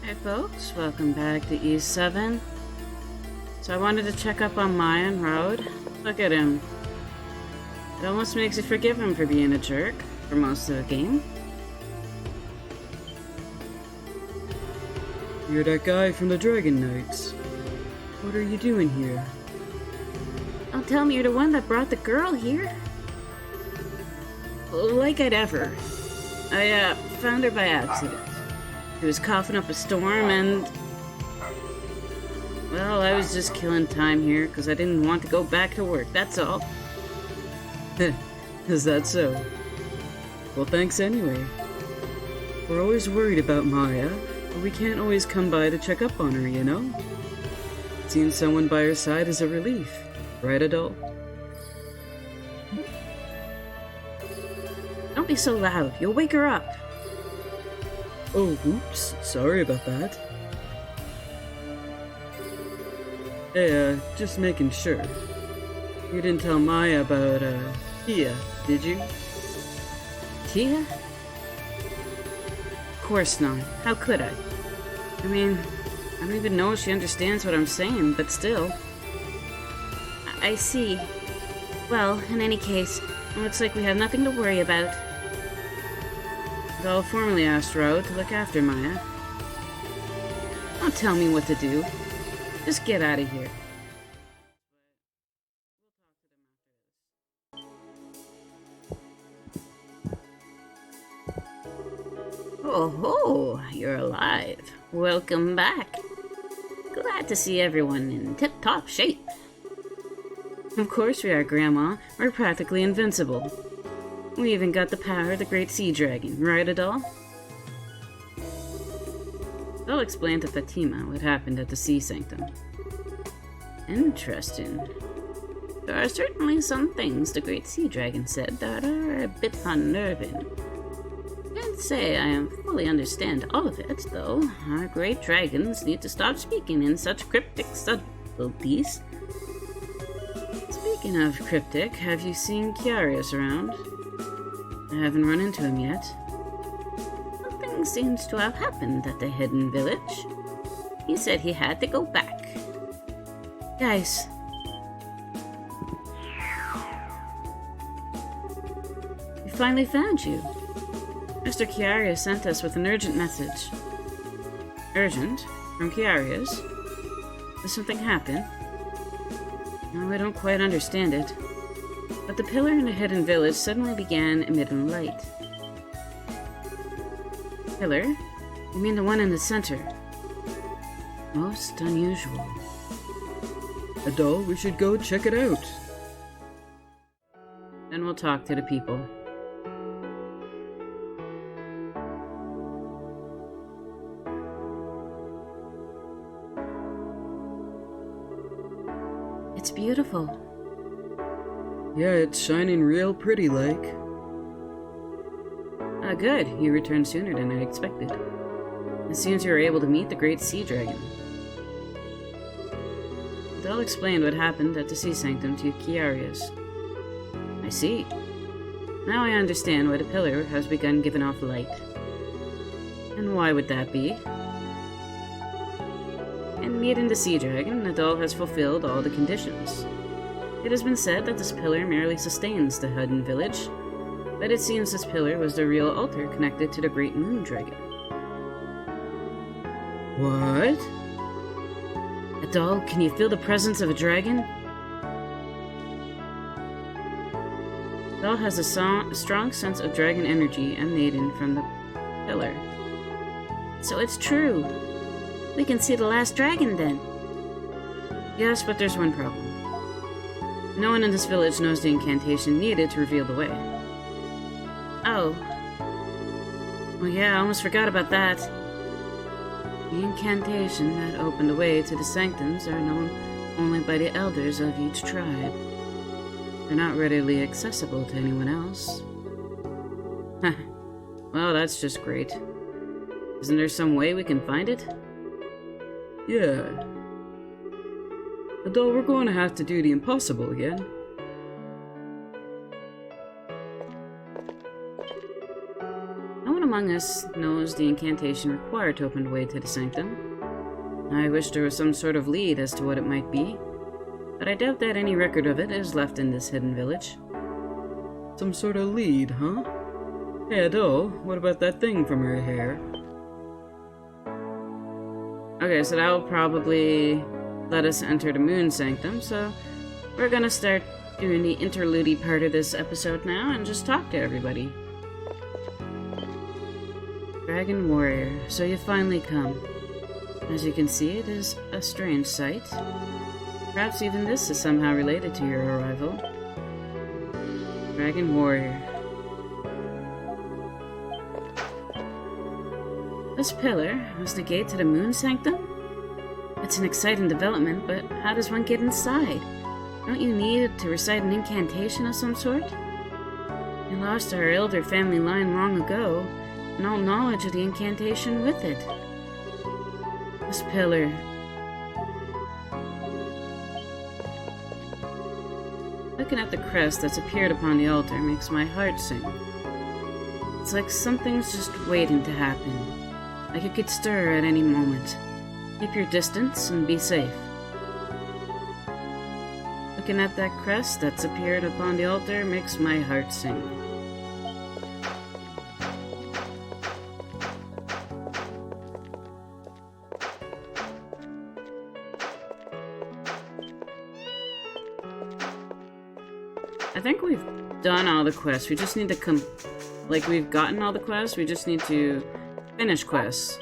Hey folks, welcome back to E7. So I wanted to check up on Maya and Raud. Look at him. It almost makes you forgive him for being a jerk for most of the game. You're that guy from the Dragon Knights. What are you doing here? Don't tell me you're the one that brought the girl here. Like I'd ever. I found her by accident. She was coughing up a storm and... well, I was just killing time here because I didn't want to go back to work, that's all. Is that so? Well, thanks anyway. We're always worried about Maya, but we can't always come by to check up on her, you know? Seeing someone by her side is a relief, right, adult? Don't be so loud, you'll wake her up. Oh, oops, sorry about that. Hey, just making sure. You didn't tell Maya about, Tia, did you? Tia? Of course not. How could I? I mean, I don't even know if she understands what I'm saying, but still. I see. Well, in any case, it looks like we have nothing to worry about. I'll formally ask Raud to look after Maya. Don't tell me what to do. Just get out of here. Oh ho, you're alive. Welcome back. Glad to see everyone in tip-top shape. Of course we are, Grandma. We're practically invincible. We even got the power of the great sea dragon, right, Adol? I'll explain to Fatima what happened at the sea sanctum. Interesting. There are certainly some things the great sea dragon said that are a bit unnerving. Can't say I fully understand all of it, though. Our great dragons need to stop speaking in such cryptic subtleties. Speaking of cryptic, have you seen Kalios around? I haven't run into him yet. Something seems to have happened at the hidden village. He said he had to go back. Guys. We finally found you. Mr. Kalios sent us with an urgent message. Urgent? From Kalios? Did something happen? No, I don't quite understand it. But the pillar in the hidden village suddenly began emitting light. Pillar? You mean the one in the center? Most unusual. Adult, we should go check it out. Then we'll talk to the people. It's beautiful. Yeah, it's shining real pretty like. Ah, good. You returned sooner than I expected. It seems you were able to meet the great sea dragon. They'll explain what happened at the sea sanctum to Kalios. I see. Now I understand why the pillar has begun giving off light. And why would that be? In meeting the sea dragon, Adol has fulfilled all the conditions. It has been said that this pillar merely sustains the hidden village, but it seems this pillar was the real altar connected to the great moon dragon. What? Adol, can you feel the presence of a dragon? Adol has a strong sense of dragon energy emanating from the pillar. So it's true. We can see the last dragon then. Yes, but there's one problem. No one in this village knows the incantation needed to reveal the way. Oh. Well, yeah, I almost forgot about that. The incantation that opened the way to the sanctums are known only by the elders of each tribe. They're not readily accessible to anyone else. Well, that's just great. Isn't there some way we can find it? Yeah. Adult, we're going to have to do the impossible again. among us knows the incantation required to open the way to the sanctum? I wish there was some sort of lead as to what it might be, but I doubt that any record of it is left in this hidden village. Some sort of lead, huh? Hey, Adol, what about that thing from her hair? Okay, so that will probably let us enter the moon sanctum, so we're gonna start doing the interlude part of this episode now and just talk to everybody. Dragon Warrior, so you finally come. As you can see, it is a strange sight. Perhaps even this is somehow related to your arrival. Dragon Warrior. This pillar was the gate to the moon sanctum? It's an exciting development, but how does one get inside? Don't you need to recite an incantation of some sort? We lost our elder family line long ago, and all knowledge of the incantation with it. This pillar. Looking at the crest that's appeared upon the altar makes my heart sing. It's like something's just waiting to happen. Like it could stir at any moment. Keep your distance and be safe. Looking at that crest that's appeared upon the altar makes my heart sing. I think we've done all the quests. We just need to we've gotten all the quests. We just need to finish quests,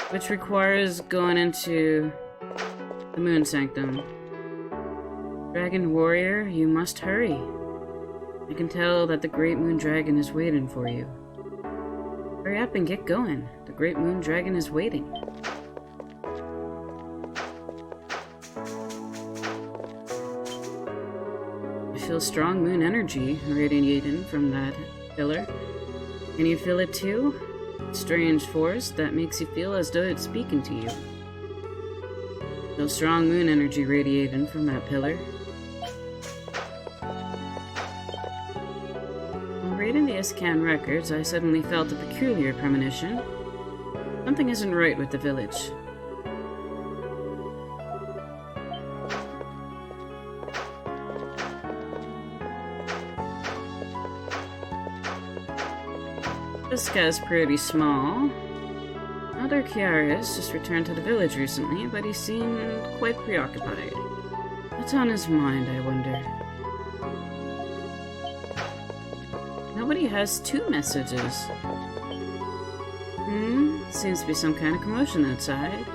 which requires going into the moon sanctum. Dragon Warrior, you must hurry. I can tell that the Great Moon Dragon is waiting for you. Hurry up and get going. The Great Moon Dragon is waiting. I feel strong moon energy radiating from that pillar. Can you feel it too? Strange force that makes you feel as though it's speaking to you. Feel strong moon energy radiating from that pillar. While reading the Iscan records, I suddenly felt a peculiar premonition. Something isn't right with the village. This guy's pretty small. Elder Kiarius just returned to the village recently, but he seemed quite preoccupied. What's on his mind, I wonder? Nobody has two messages. Seems to be some kind of commotion outside.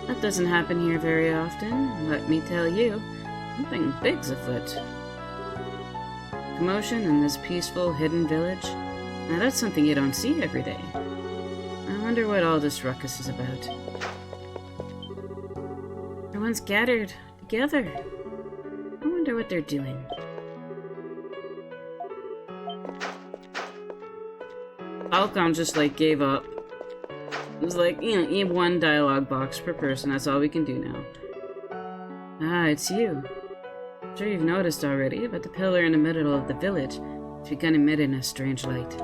That doesn't happen here very often, let me tell you. Something big's afoot. Commotion in this peaceful, hidden village? Now that's something you don't see every day. I wonder what all this ruckus is about. Everyone's gathered together. I wonder what they're doing. Falcon just gave up. It was you have one dialogue box per person, that's all we can do now. Ah, it's you. I'm sure you've noticed already, but the pillar in the middle of the village has begun emitting a strange light.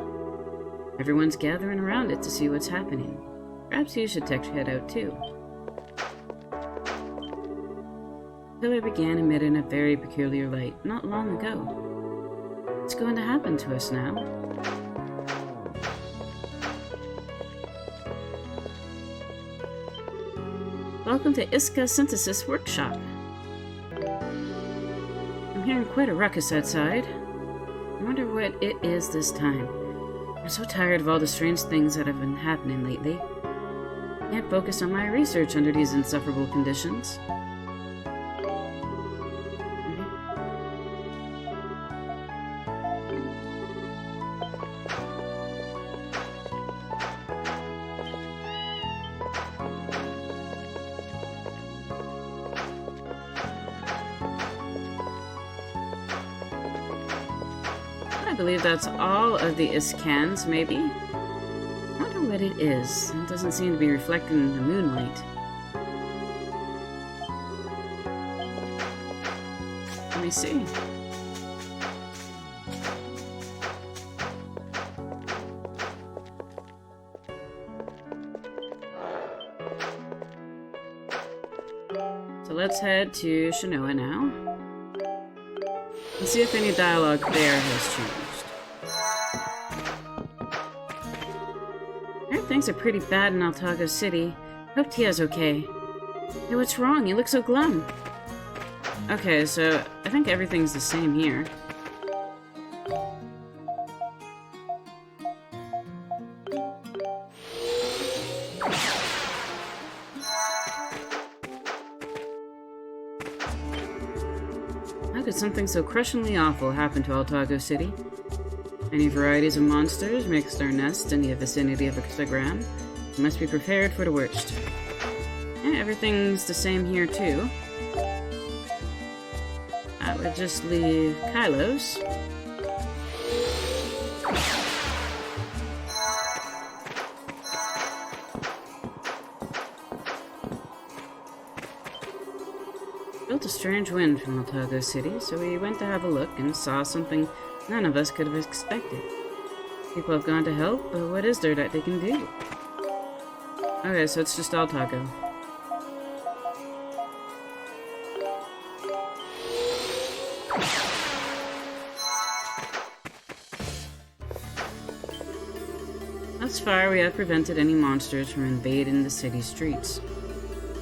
Everyone's gathering around it to see what's happening. Perhaps you should head out too. The pillar began emitting a very peculiar light not long ago. What's going to happen to us now? Welcome to Iska Synthesis Workshop. I'm hearing quite a ruckus outside. I wonder what it is this time. I'm so tired of all the strange things that have been happening lately. I can't focus on my research under these insufferable conditions. I believe that's all of the Iscans, maybe? I wonder what it is. It doesn't seem to be reflecting in the moonlight. Let me see. So let's head to Shinoa now. And see if any dialogue there has changed. Heard things are pretty bad in Altago City. Hope Tia's okay. Hey, what's wrong? You look so glum. Okay, so I think everything's the same here. How could something so crushingly awful happen to Altago City? Many varieties of monsters mixed their nest in the vicinity of Hexagram. We must be prepared for the worst. Yeah, everything's the same here too. I would just leave Kylos. Built a strange wind from Altago City, so we went to have a look and saw something none of us could have expected. People have gone to help, but what is there that they can do? Okay, so it's just Altago. Thus far, we have prevented any monsters from invading the city streets.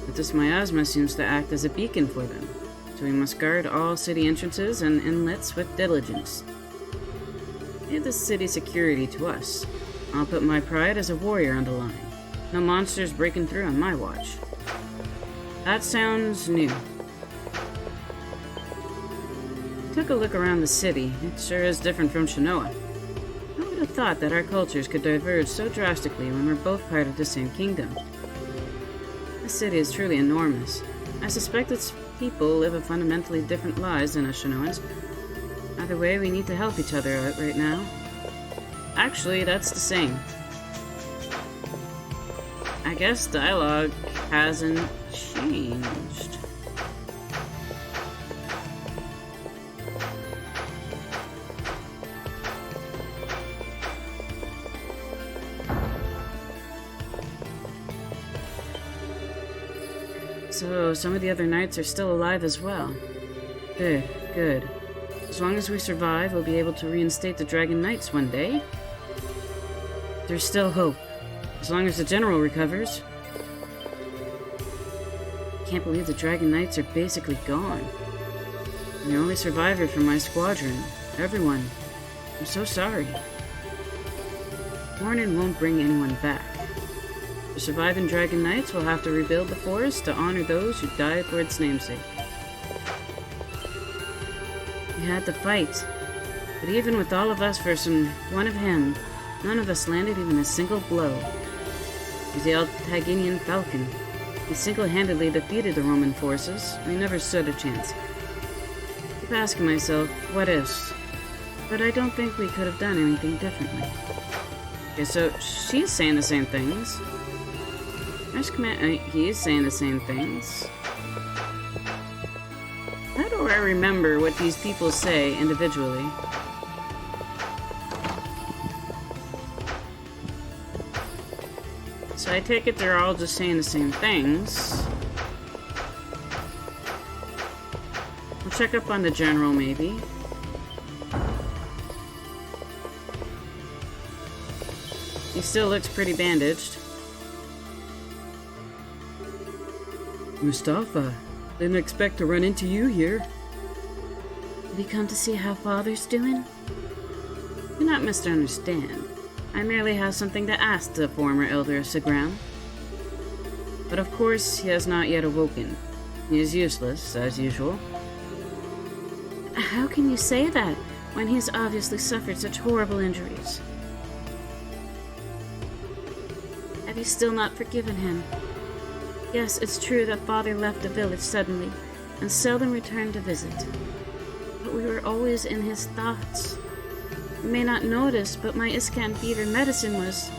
But this miasma seems to act as a beacon for them, so we must guard all city entrances and inlets with diligence. Give the city security to us. I'll put my pride as a warrior on the line. No monsters breaking through on my watch. That sounds new. Took a look around the city. It sure is different from Shinoa. Who would have thought that our cultures could diverge so drastically when we're both part of the same kingdom? This city is truly enormous. I suspect its people live a fundamentally different lives than us Shinoans. Either way, we need to help each other out right now. Actually, that's the same. I guess dialogue hasn't changed. So, some of the other knights are still alive as well. Good, good. As long as we survive, we'll be able to reinstate the Dragon Knights one day. There's still hope. As long as the General recovers. Can't believe the Dragon Knights are basically gone. I'm the only survivor from my squadron. Everyone. I'm so sorry. Mourning won't bring anyone back. The surviving Dragon Knights will have to rebuild the forest to honor those who died for its namesake. We had to fight, but even with all of us versus one of him, none of us landed even a single blow. He's the Altaginian Falcon. He single-handedly defeated the Roman forces. We never stood a chance. I keep asking myself, what ifs? But I don't think we could have done anything differently. Okay, so she's saying the same things. He is saying the same things. How do I remember what these people say individually? So I take it they're all just saying the same things. We'll check up on the general, maybe. He still looks pretty bandaged. Mustafa, didn't expect to run into you here. Have you come to see how Father's doing? Do not misunderstand. I merely have something to ask the former Elder of Segram. But of course, he has not yet awoken. He is useless, as usual. How can you say that, when he has obviously suffered such horrible injuries? Have you still not forgiven him? Yes, it's true that Father left the village suddenly, and seldom returned to visit. But we were always in his thoughts. You may not notice, but my Iscan fever medicine was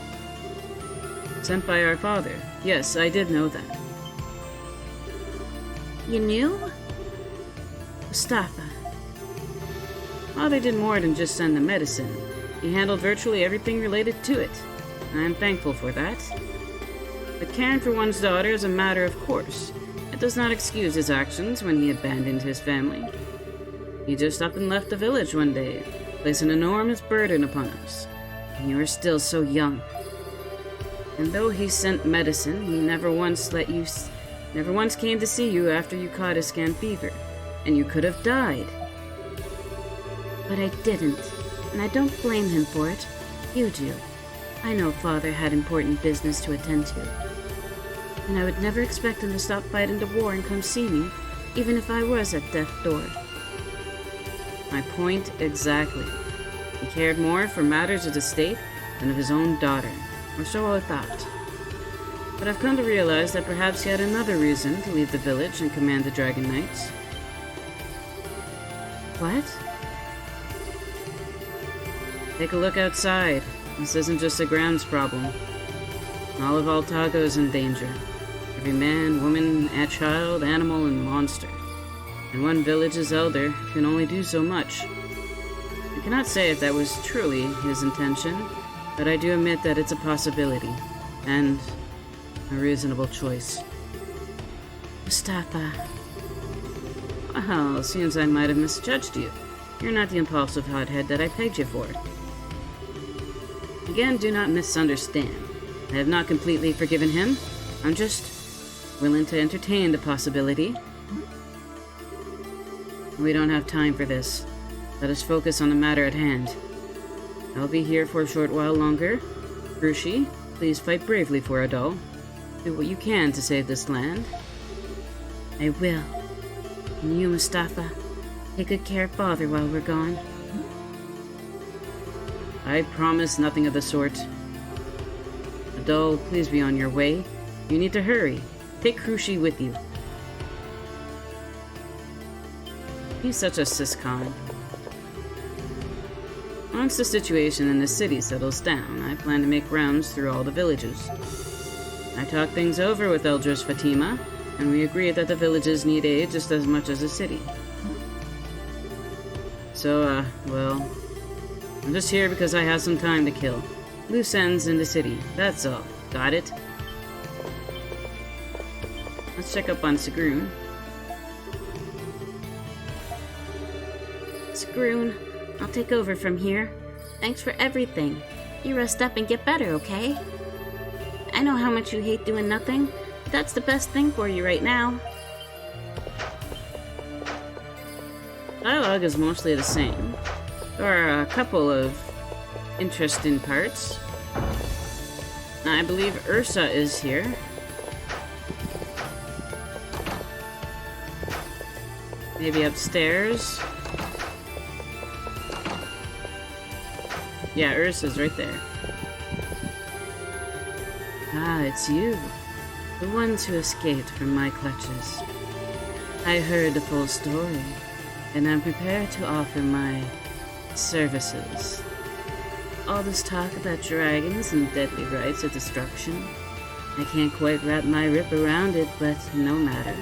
sent by our father. Yes, I did know that. You knew? Mustafa. Father did more than just send the medicine. He handled virtually everything related to it. I am thankful for that. But caring for one's daughter is a matter of course, It does not excuse his actions when he abandoned his family. He just up and left the village one day, placed an enormous burden upon us. And you are still so young. And though he sent medicine, he never once came to see you after you caught a scan fever, and you could have died. But I didn't, and I don't blame him for it. You do. I know Father had important business to attend to. And I would never expect him to stop fighting the war and come see me, even if I was at death's door. My point exactly. He cared more for matters of the state than of his own daughter, or so I thought. But I've come to realize that perhaps he had another reason to leave the village and command the Dragon Knights. What? Take a look outside. This isn't just a grounds problem. All of Altago is in danger. Every man, woman, child, animal, and monster. And one village's elder can only do so much. I cannot say if that was truly his intention, but I do admit that it's a possibility, and a reasonable choice. Mustafa. Well, seems I might have misjudged you. You're not the impulsive hothead that I pegged you for. Again, do not misunderstand. I have not completely forgiven him. I'm just willing to entertain the possibility. We don't have time for this. Let us focus on the matter at hand. I'll be here for a short while longer. Rushi, please fight bravely for Adol. Do what you can to save this land. I will. And you, Mustafa, take good care of Father while we're gone. I promise nothing of the sort. Adol, please be on your way. You need to hurry. Take Rushi with you. He's such a siscon. Once the situation in the city settles down, I plan to make rounds through all the villages. I talked things over with Eldris Fatima, and we agreed that the villages need aid just as much as the city. So, well, I'm just here because I have some time to kill. Loose ends in the city, that's all. Got it? Let's check up on Sigrun. Sigrun, I'll take over from here. Thanks for everything. You rest up and get better, okay? I know how much you hate doing nothing, but that's the best thing for you right now. Dialogue is mostly the same. There are a couple of interesting parts. I believe Ursa is here. Maybe upstairs. Yeah, Ursa's right there. Ah, it's you. The ones who escaped from my clutches. I heard the full story, and I'm prepared to offer my services. All this talk about dragons and deadly rites of destruction. I can't quite wrap my rip around it, but no matter.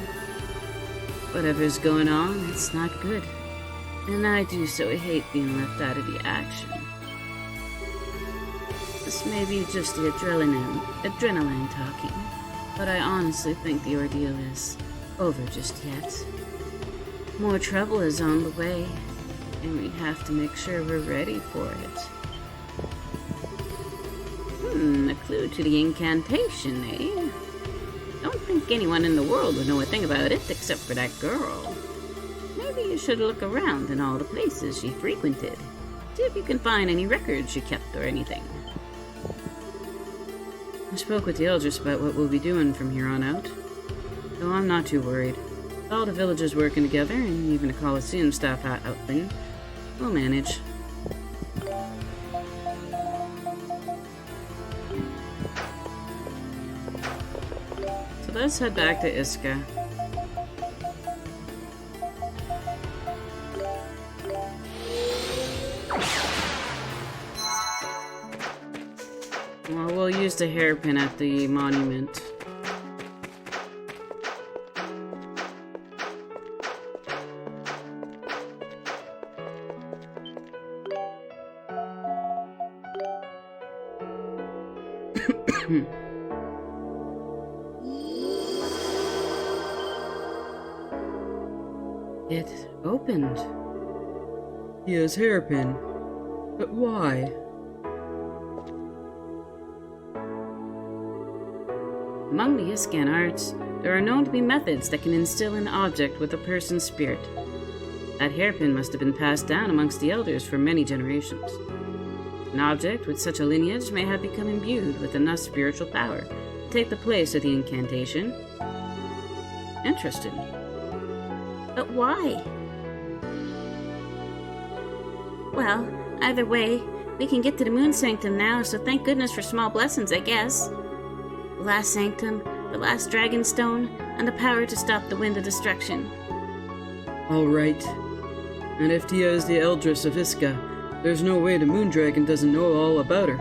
Whatever's going on, it's not good. And I do so hate being left out of the action. This may be just the adrenaline talking, but I honestly think the ordeal is over just yet. More trouble is on the way, and we have to make sure we're ready for it. A clue to the incantation, eh? Don't think anyone in the world would know a thing about it except for that girl. Maybe you should look around in all the places she frequented. See if you can find any records she kept or anything. I spoke with the elders about what we'll be doing from here on out. Though I'm not too worried. With all the villagers working together, and even a Colosseum staff outfitting, we'll manage. So let's head back to Iska. Well, we'll use the hairpin at the monument. It opened. Tia's hairpin. But why? Among the Iskan arts, there are known to be methods that can instill an object with a person's spirit. That hairpin must have been passed down amongst the elders for many generations. An object with such a lineage may have become imbued with enough spiritual power to take the place of the incantation. Interesting. But why? Well, either way, we can get to the Moon Sanctum now, so thank goodness for small blessings, I guess. The last sanctum, the last dragon stone, and the power to stop the wind of destruction. All right. And if Tia is the Eldress of Iska, there's no way the Moondragon doesn't know all about her.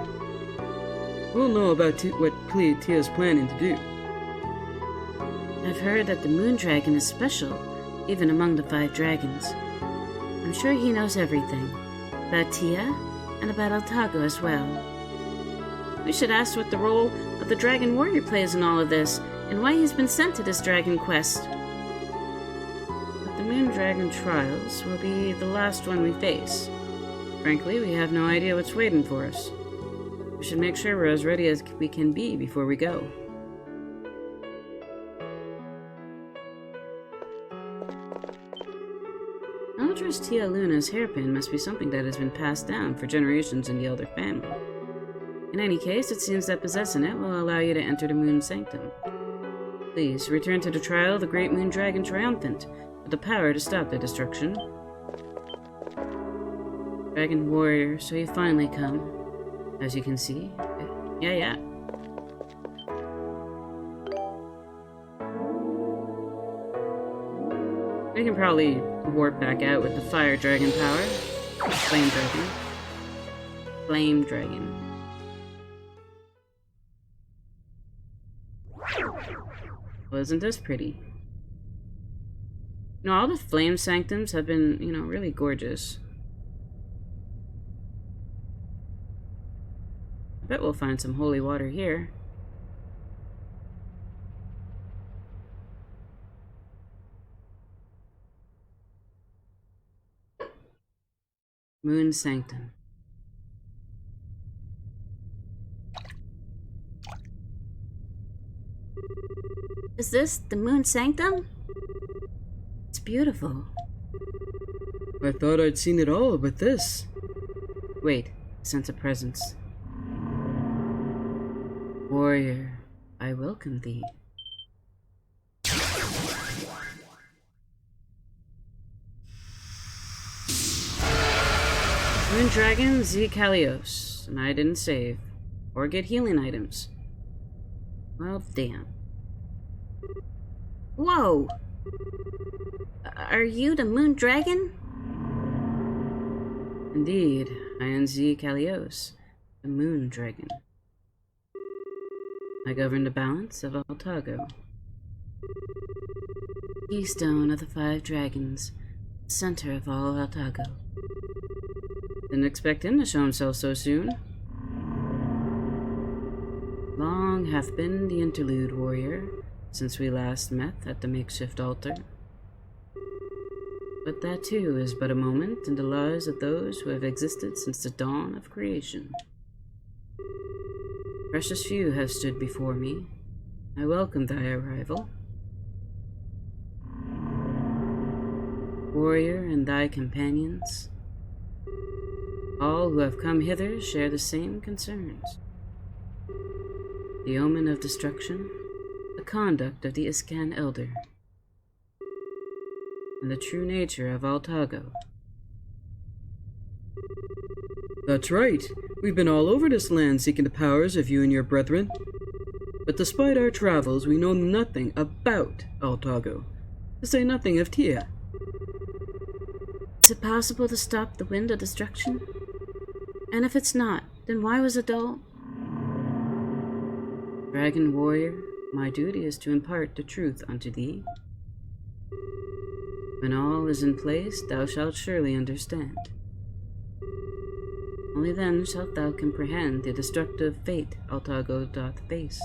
We'll know about what Tia's planning to do. I've heard that the Moondragon is special, even among the 5 dragons. I'm sure he knows everything. About Tia, and about Altago as well. We should ask what the role of the Dragon Warrior plays in all of this, and why he's been sent to this dragon quest. But the Moondragon trials will be the last one we face. Frankly, we have no idea what's waiting for us. We should make sure we're as ready as we can be before we go. Eldress Tia Luna's hairpin must be something that has been passed down for generations in the Elder family. In any case, it seems that possessing it will allow you to enter the Moon Sanctum. Please, return to the trial of the Great Moon Dragon triumphant, with the power to stop their destruction. Dragon Warrior, so you finally come. As you can see. Yeah. We can probably warp back out with the Fire Dragon power. Flame Dragon. Flame Dragon. Well, isn't this pretty? You know, all the Flame Sanctums have been, really gorgeous. I bet we'll find some holy water here. Moon Sanctum. Is this the Moon Sanctum? It's beautiful. I thought I'd seen it all, but this... Wait, sense a presence. Warrior, I welcome thee. Moon Dragon Ze-Kalios, and I didn't save. Or get healing items. Well, damn. Whoa! Are you the Moon Dragon? Indeed, I am Ze-Kalios, the Moon Dragon. I govern the balance of Altago. Keystone of the 5 dragons, center of all Altago. Didn't expect him to show himself so soon. Long hath been the interlude, warrior, since we last met at the makeshift altar. But that too is but a moment in the lives of those who have existed since the dawn of creation. Precious few have stood before me. I welcome thy arrival. Warrior and thy companions, all who have come hither share the same concerns. The omen of destruction, the conduct of the Iskan Elder, and the true nature of Altago. That's right. We've been all over this land seeking the powers of you and your brethren. But despite our travels, we know nothing about Altago, to say nothing of Tia. Is it possible to stop the wind of destruction? And if it's not, then why was it dull? Dragon Warrior, my duty is to impart the truth unto thee. When all is in place, thou shalt surely understand. Only then shalt thou comprehend the destructive fate Altago doth face.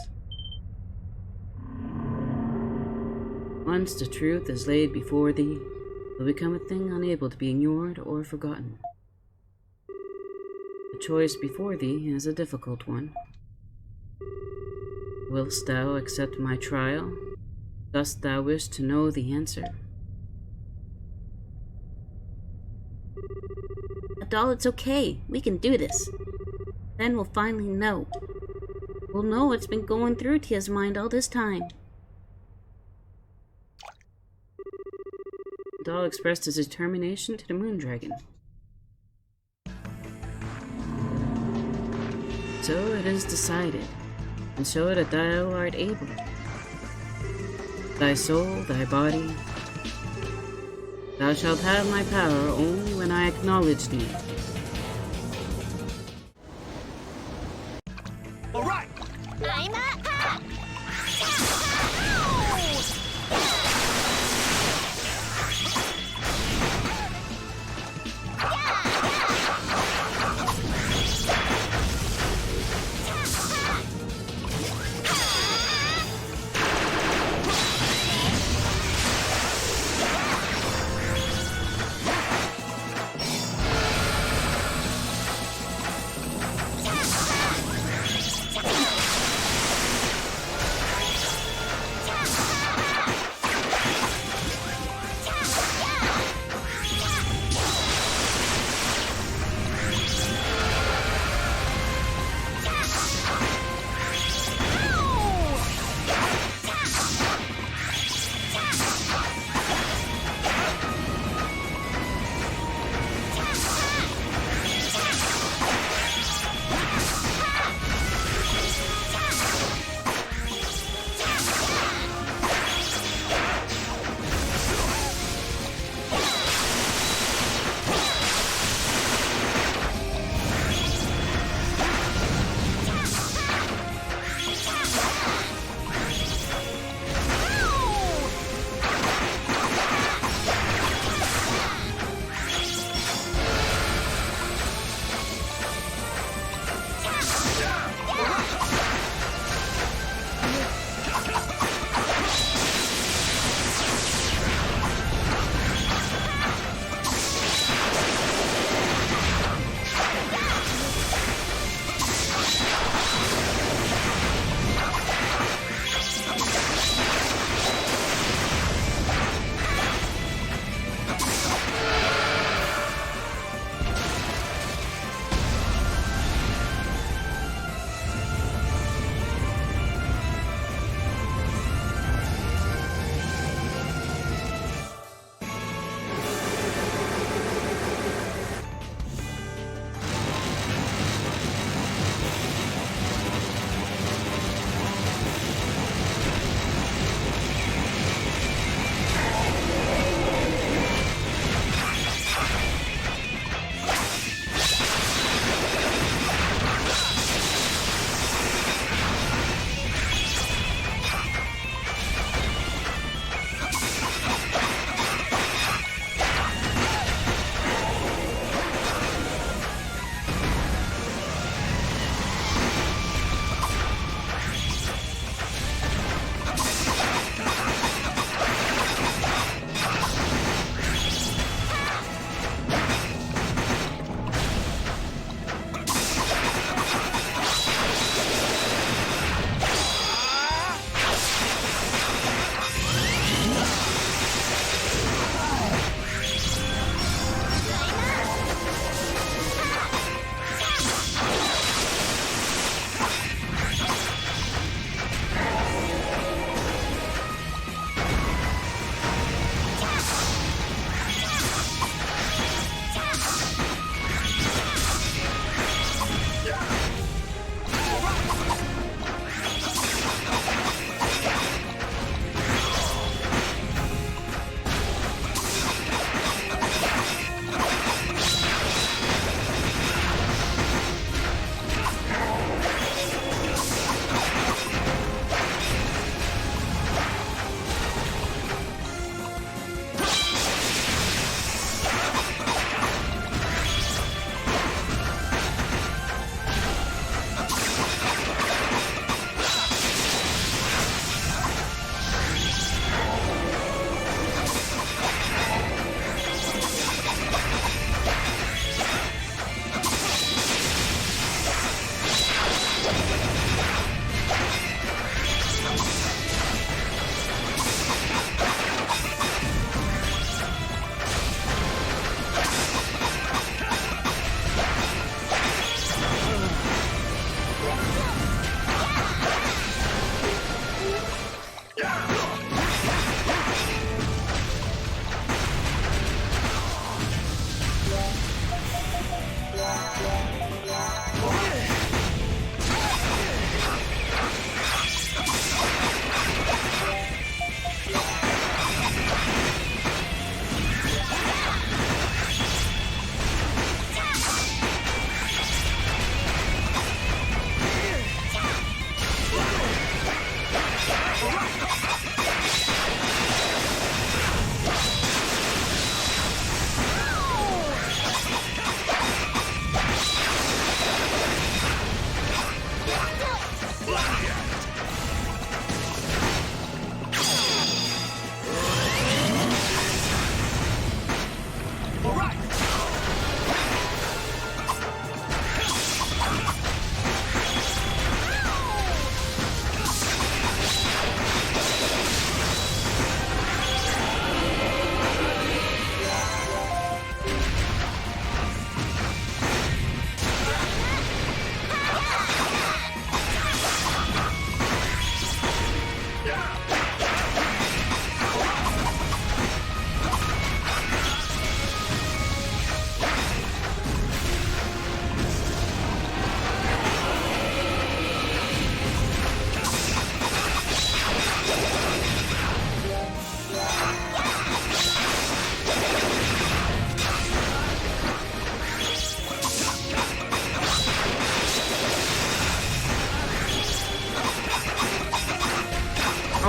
Once the truth is laid before thee, will become a thing unable to be ignored or forgotten. The choice before thee is a difficult one. Willst thou accept my trial? Dost thou wish to know the answer? Adal, it's okay. We can do this. Then we'll finally know. We'll know what's been going through Tia's mind all this time. Adal expressed his determination to the moon dragon. So it is decided, and show that thou art able. Thy soul, thy body, thou shalt have my power only when I acknowledge thee. All right. I'm up.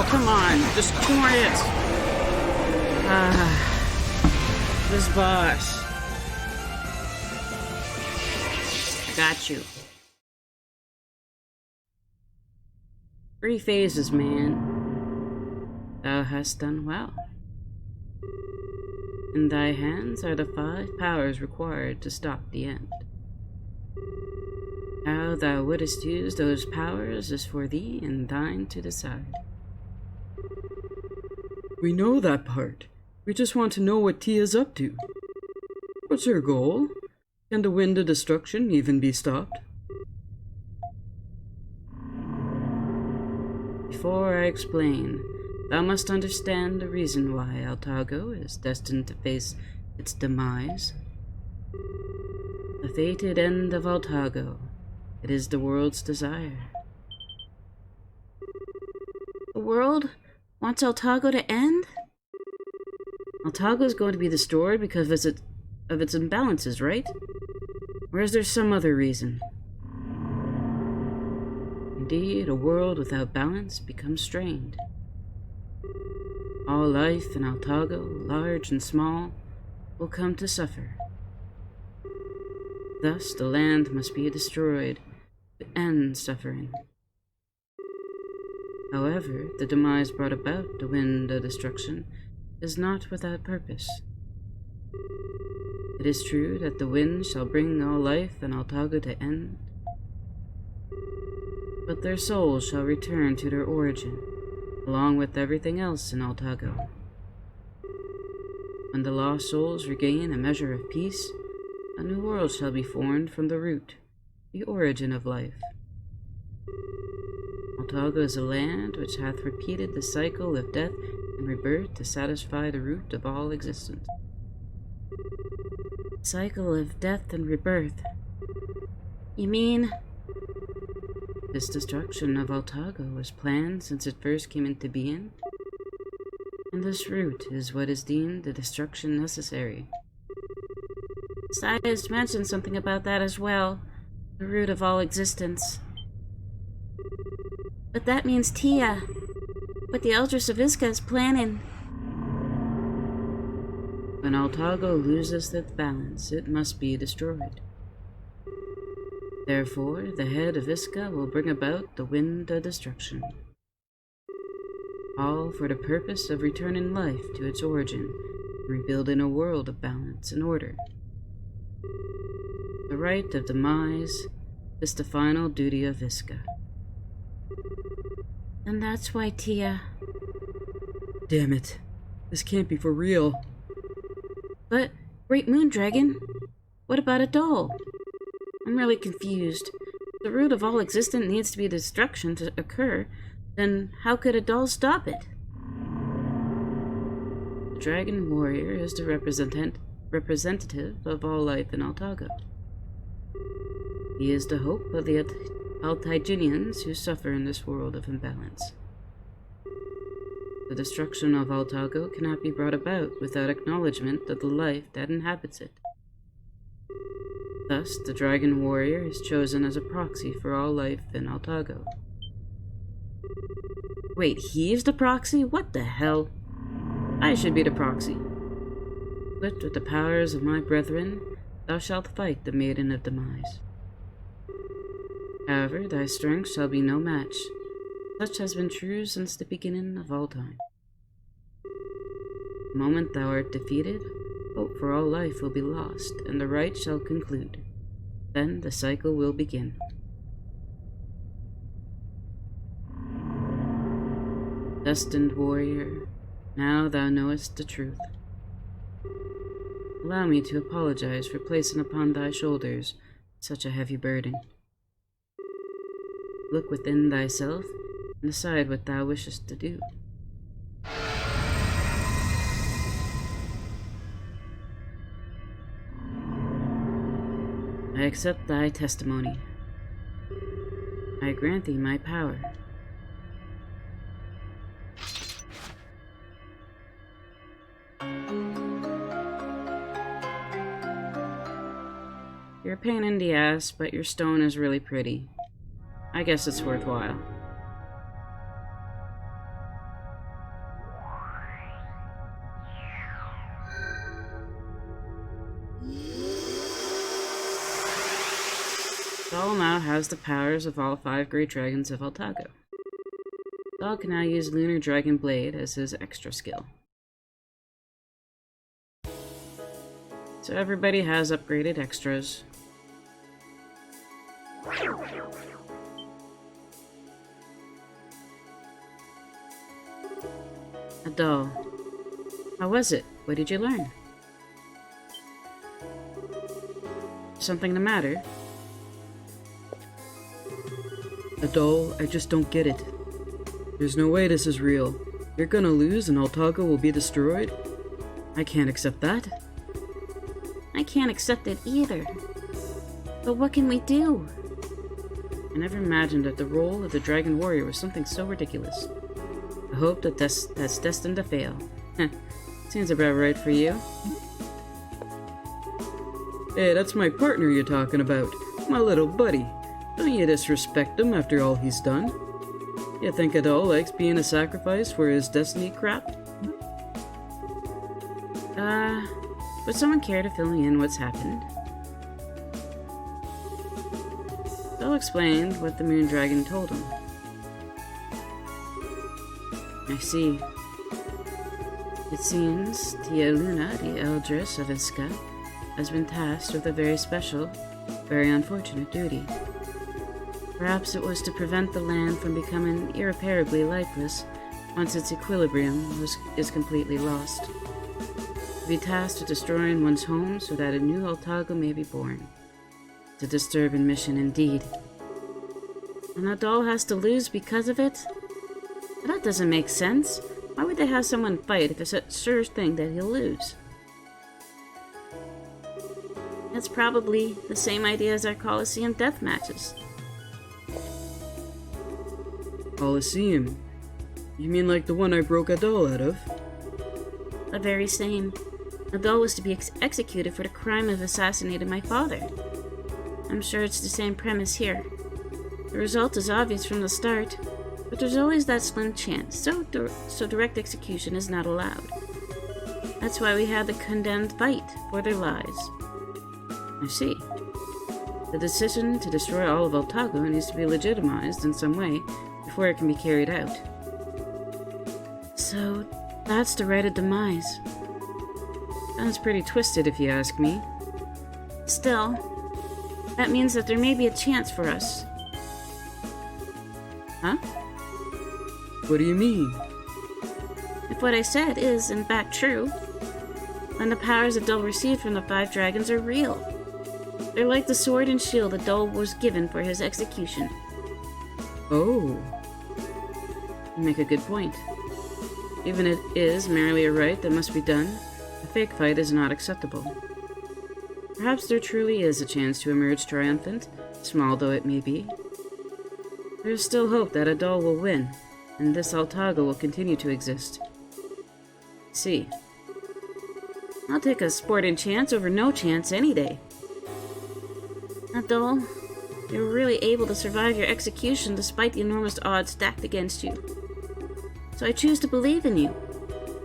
Oh, come on. Destroy it. This boss. Got you. 3 phases, man. Thou hast done well. In thy hands are the 5 powers required to stop the end. How thou wouldest use those powers is for thee and thine to decide. We know that part. We just want to know what Tia's up to. What's her goal? Can the wind of destruction even be stopped? Before I explain, thou must understand the reason why Altago is destined to face its demise. The fated end of Altago. It is the world's desire. The world wants Altago to end? Altago is going to be destroyed because of its imbalances, right? Or is there some other reason? Indeed, a world without balance becomes strained. All life in Altago, large and small, will come to suffer. Thus, the land must be destroyed to end suffering. However, the demise brought about the wind of destruction is not without purpose. It is true that the wind shall bring all life in Altago to end, but their souls shall return to their origin, along with everything else in Altago. When the lost souls regain a measure of peace, a new world shall be formed from the root, the origin of life. Altago is a land which hath repeated the cycle of death and rebirth to satisfy the root of all existence. Cycle of death and rebirth. You mean? This destruction of Altago was planned since it first came into being, and this root is what is deemed the destruction necessary. Science mentioned something about that as well, the root of all existence. But that means Tia, what the Eldris of Iska is planning. When Altago loses its balance, it must be destroyed. Therefore, the head of Iska will bring about the wind of destruction. All for the purpose of returning life to its origin and rebuilding a world of balance and order. The rite of demise is the final duty of Iska. And that's why Tia... Damn it. This can't be for real. But, Great Moon Dragon, what about a doll? I'm really confused. The root of all existence needs to be destruction to occur, then how could a doll stop it? The Dragon Warrior is the representative of all life in Altago. He is the hope of the Altaginians who suffer in this world of imbalance. The destruction of Altago cannot be brought about without acknowledgement of the life that inhabits it. Thus, the Dragon Warrior is chosen as a proxy for all life in Altago. Wait, he's the proxy? What the hell? I should be the proxy. Equipped with the powers of my brethren, thou shalt fight the Maiden of Demise. However, thy strength shall be no match. Such has been true since the beginning of all time. The moment thou art defeated, hope for all life will be lost, and the rite shall conclude. Then the cycle will begin. Destined warrior, now thou knowest the truth. Allow me to apologize for placing upon thy shoulders such a heavy burden. Look within thyself and decide what thou wishest to do. I accept thy testimony. I grant thee my power. You're a pain in the ass, but your stone is really pretty. I guess it's worthwhile. Dahl now has the powers of all 5 great dragons of Altago. Dahl can now use Lunar Dragon Blade as his extra skill. So everybody has upgraded extras. Dahl, how was it? What did you learn? Something the matter? Adol, I just don't get it. There's no way this is real. You're gonna lose and Altago will be destroyed? I can't accept that. I can't accept it either. But what can we do? I never imagined that the role of the Dragon Warrior was something so ridiculous. I hope that that's destined to fail. Seems about right for you. Hey, that's my partner you're talking about. My little buddy. Don't you disrespect him after all he's done? You think Adol likes being a sacrifice for his destiny crap? Would someone care to fill me in what's happened? Dahl explained what the Moon Dragon told him. I see. It seems Tia Luna, the Eldress of Iska, has been tasked with a very special, very unfortunate duty. Perhaps it was to prevent the land from becoming irreparably lifeless once its equilibrium is completely lost. To be tasked with destroying one's home so that a new Altago may be born. It's a disturbing mission indeed. And Adol has to lose because of it? That doesn't make sense. Why would they have someone fight if it's a sure thing that he'll lose? That's probably the same idea as our Colosseum death matches. Colosseum? You mean like the one I broke Adol out of? The very same. Adol was to be executed for the crime of assassinating my father. I'm sure it's the same premise here. The result is obvious from the start, but there's always that slim chance, so direct execution is not allowed. That's why we have the condemned fight for their lives. I see. The decision to destroy all of Altago needs to be legitimized in some way before it can be carried out. So, that's the right of demise. Sounds pretty twisted if you ask me. Still, that means that there may be a chance for us. Huh? What do you mean? If what I said is, in fact, true, then the powers that Dol received from the 5 dragons are real. They're like the sword and shield that Dol was given for his execution. Oh. You make a good point. Even if it is merely a rite that must be done, a fake fight is not acceptable. Perhaps there truly is a chance to emerge triumphant, small though it may be. There is still hope that Adol will win, and this Altago will continue to exist. See. I'll take a sporting chance over no chance any day. Adol, you were really able to survive your execution despite the enormous odds stacked against you. So I choose to believe in you.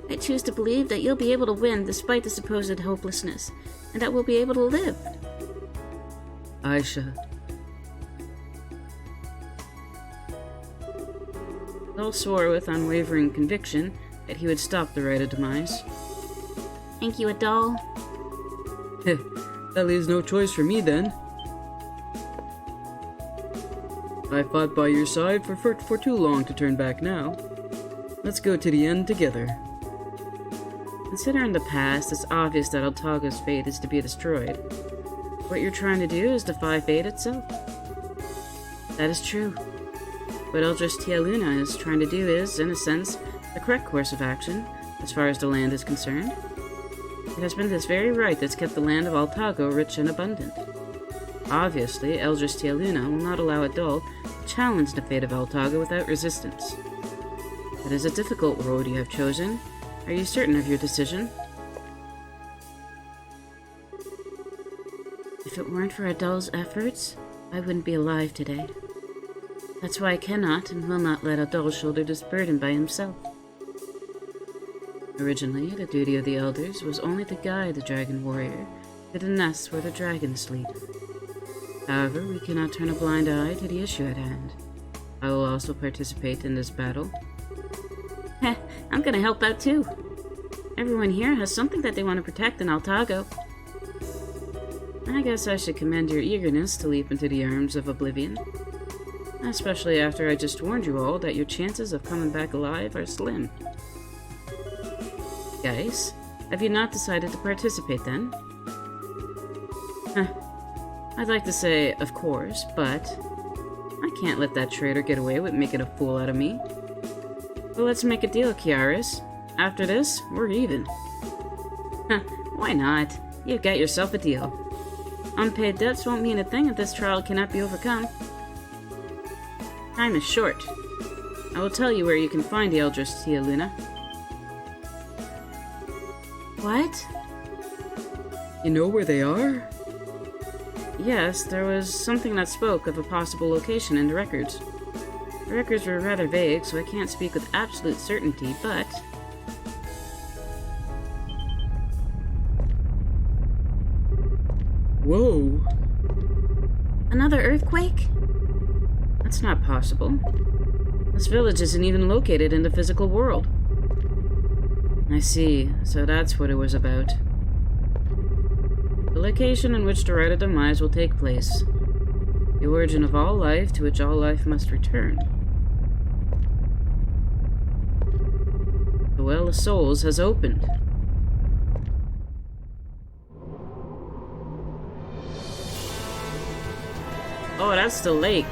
I choose to believe that you'll be able to win despite the supposed hopelessness, and that we'll be able to live. Aisha. Dol swore with unwavering conviction that he would stop the rite of demise. Thank you, Adol. That leaves no choice for me then. I fought by your side for too long to turn back now. Let's go to the end together. Considering the past, it's obvious that Altago's fate is to be destroyed. What you're trying to do is defy fate itself. That is true. What Eldris Tia Luna is trying to do is, in a sense, the correct course of action, as far as the land is concerned. It has been this very right that's kept the land of Altago rich and abundant. Obviously, Eldris Tia Luna will not allow Adol to challenge the fate of Altago without resistance. It is a difficult road you have chosen. Are you certain of your decision? If it weren't for Adol's efforts, I wouldn't be alive today. That's why I cannot and will not let Adol shoulder this burden by himself. Originally, the duty of the elders was only to guide the dragon warrior to the nest where the dragons sleep. However, we cannot turn a blind eye to the issue at hand. I will also participate in this battle. Heh, I'm gonna help out too. Everyone here has something that they want to protect in Altago. I guess I should commend your eagerness to leap into the arms of oblivion. Especially after I just warned you all that your chances of coming back alive are slim. Guys, have you not decided to participate then? I'd like to say, of course, but I can't let that traitor get away with making a fool out of me. Well, let's make a deal, Kiaris. After this, we're even. Why not? You've got yourself a deal. Unpaid debts won't mean a thing if this trial cannot be overcome. Time is short. I will tell you where you can find the Eldris Tia Luna. What? You know where they are? Yes, there was something that spoke of a possible location in the records. The records were rather vague, so I can't speak with absolute certainty, but... Whoa! Another earthquake? That's not possible. This village isn't even located in the physical world. I see, so that's what it was about. The location in which the rite of demise will take place. The origin of all life to which all life must return. The Well of Souls has opened. Oh, that's the lake.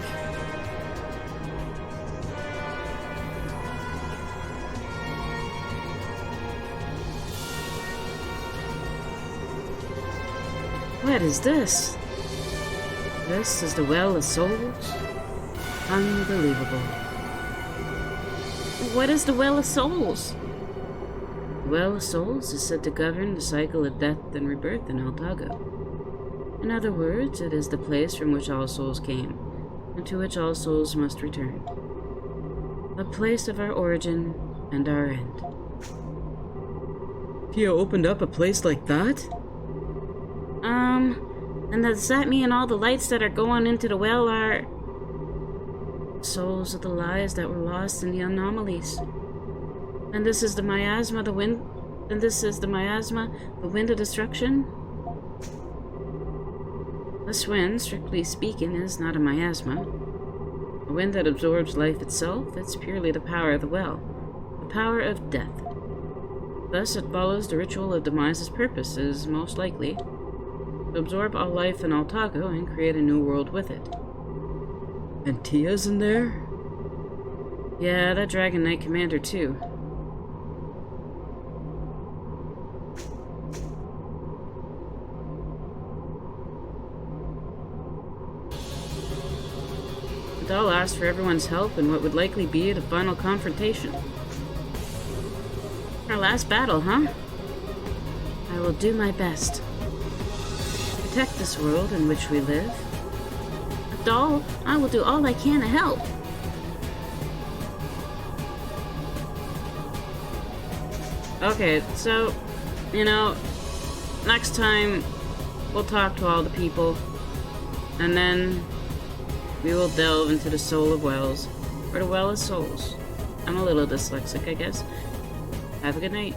What is this? This is the Well of Souls? Unbelievable. What is the Well of Souls? The Well of Souls is said to govern the cycle of death and rebirth in Altago. In other words, it is the place from which all souls came, and to which all souls must return. A place of our origin and our end. Tia opened up a place like that? And does that mean all the lights that are going into the well are souls of the lives that were lost in the anomalies? And this is the miasma, the wind... And this is the miasma, the wind of destruction? This wind, strictly speaking, is not a miasma. A wind that absorbs life itself, it's purely the power of the well. The power of death. Thus it follows the ritual of Demise's purpose is, most likely, to absorb all life in Altago and create a new world with it. And Tia's in there? Yeah, that Dragon Knight commander too. I'll ask for everyone's help in what would likely be the final confrontation. Our last battle, huh? I will do my best. Protect this world in which we live. Adol, I will do all I can to help. Okay, so, next time we'll talk to all the people, and then we will delve into the Soul of Wells, or the Well of Souls. I'm a little dyslexic, I guess. Have a good night.